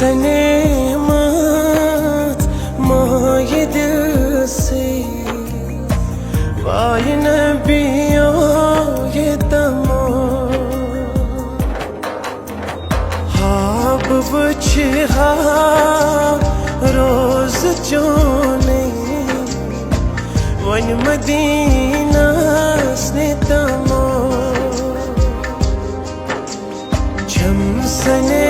सने मत माये दिल से वाय नबियो ये तमो हाब वजहा रोज जोने वन मदीना स्ने तमो झम सने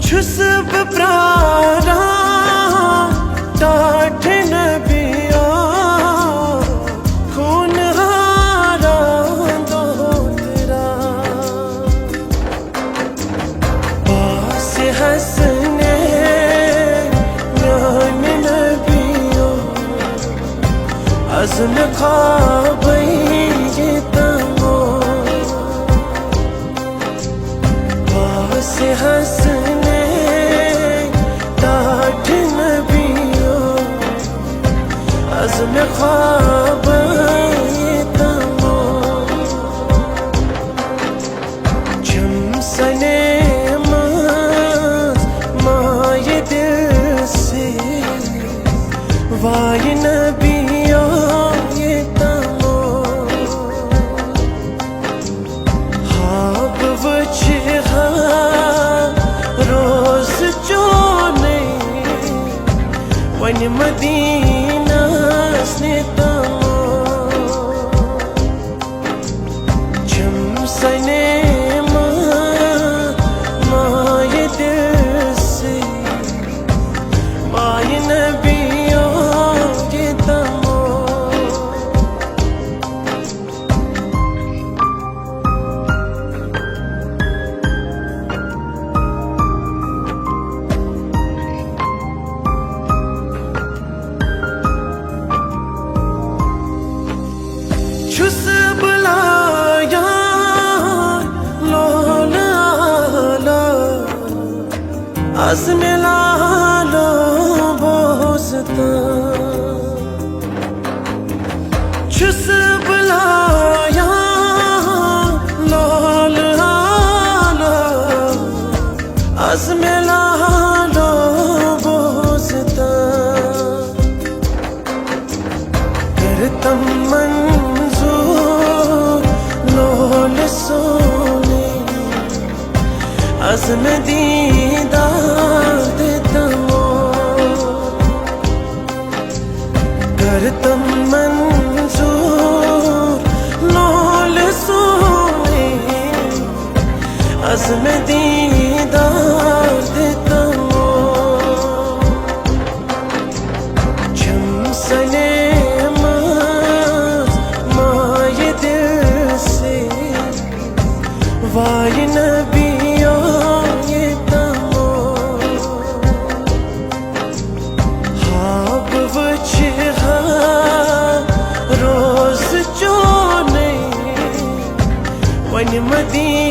छुसब प्रारा टाठ नबिया खून हारा दो तेरा पास हंसने न्यान नबियो अज़्म ख्वाब ये तमो पास हंसने अज़्म ख्वाब ये तमो झम सने माये दिल से वाय नबियो ये तमो हाब वजहा रोज जोने वन मदीना स्ने तमो झम सने माये दिल से वाय नबियो ये तमो छुसब लाया लोल आला अज़्म लालो बोसता छुसब लाया लोल आला अज़्म लालो बोसता करतम सोने अज़्म दीदार दे तमो करतम मंजूर लोल सोने अज़्म दीदार दे तमो झम सने माये दिल से वाय नबियो ये तमो हाब वजहा रोज जोने वन मदीना